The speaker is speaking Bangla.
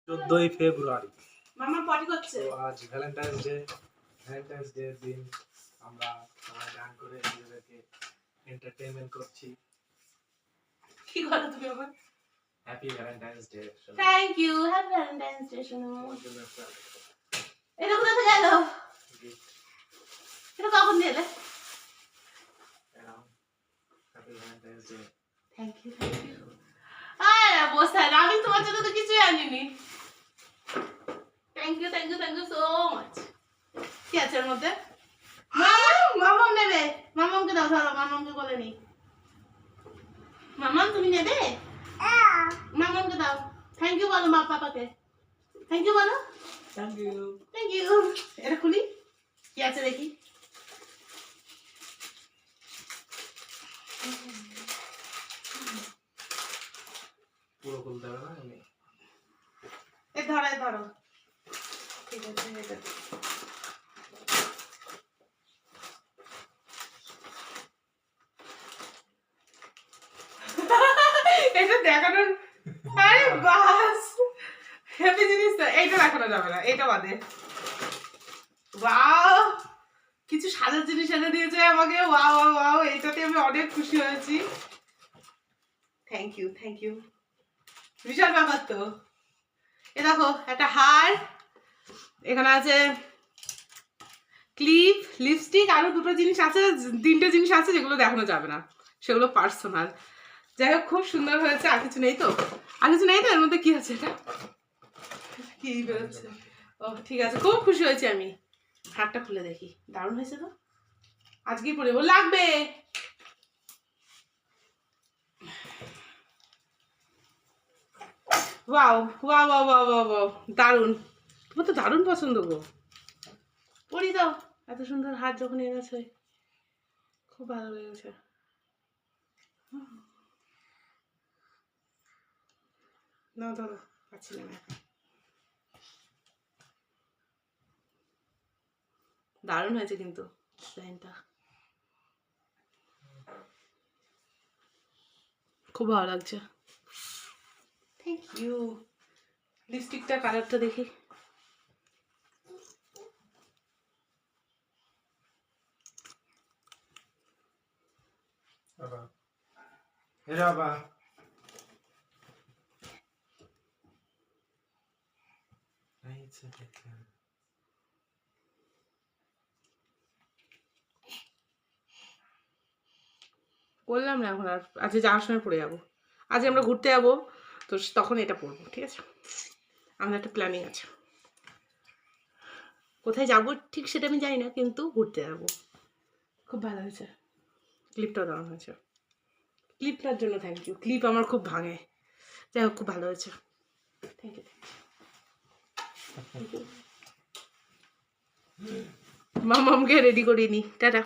14ই ফেব্রুয়ারি। মামা পটি করছে। তো আজ ভ্যালেন্টাইন্স ডে এর দিন আমরা সবাই গান করে নিজেদেরকে এন্টারটেইনমেন্ট করছি। কি করো তুমি আবার? Happy valentine's day. Thank you, happy valentine's day শোনো। এটা কোথা থেকে এলো? এটা কখন দিলে? Happy valentine's day. Thank you, thank you. আরে বসে আমি তোমার জন্য তো কিছুই আনিনি। Thank you, thank you, thank you so much. কি আছে এর মধ্যে? মামাম নেবে। মামামকে দাও, ধরো মামামকে বলে নি। মামাম তুমি নেবে? মামামকে দাও। থ্যাংক ইউ বলো মা পাপাকে। থ্যাংক ইউ বলো। Thank you. Thank you. এটা খুলি কি আছে দেখি। পুরো খুলতে হবে না এমনি। এ ধরো ধরো। ঠিক আছে এটা। এটা দেখানোর আরে বাস হ্যাপি জিনিস তো এইটা দেখানো যাবে না, এটা বাদে। ওয়াও, কিছু সাজার জিনিস এনে দিয়েছে আমাকে। ওয়াও ওয়াও ওয়াও, এটাতে আমি অনেক খুশি হয়েছি। Thank you, thank you. বিশাল ব্যাপার তো। এ দেখো একটা হার, এখানে আছে ক্লিপ, লিপস্টিক, আরো দুটো জিনিস আছে, তিনটে জিনিস আছে যেগুলো দেখানো যাবে না, সেগুলো পার্সোনাল। যাই হোক খুব সুন্দর হয়েছে। আর কিছু নেই তো? আর কিছু নেই তো? এর মধ্যে কি আছে? এটা কি বেরোচ্ছে? ও ঠিক আছে, খুব খুশি হয়েছি আমি। হারটা খুলে দেখি। দারুণ হয়েছে তো, আজকেই পরে লাগবে। Wow wow wow wow wow wow, দারুণ। তোমার তো দারুণ পছন্দ গো। পরি দাও, এত সুন্দর হার যখন এনেছে খুব ভালো লেগেছে। না ধরো, পাচ্ছি না। দারুণ হয়েছে কিন্তু ডিজাইনটা, খুব ভালো লাগছে। Thank you. লিপস্টিকটা কালারটা দেখি। বাবা এরা বাবা আইছে দেখেন। বললাম না এখন আর, আজকে যাওয়ার সময় পরে যাবো। আজ আমরা ঘুরতে যাবো তো তখন এটা পরবো, ঠিক আছে? আমাদের একটা প্ল্যানিং আছে, কোথায় যাবো ঠিক সেটা আমি জানি না, কিন্তু ঘুরতে যাবো। খুব ভালো হয়েছে। ক্লিপটাও দারুণ হয়েছে। ক্লিপটার জন্য থ্যাংক ইউ। ক্লিপ আমার খুব ভাঙে। যাই হোক খুব ভালো হয়েছে। Thank you. মামামকে রেডি করিয়ে নি। টাটা।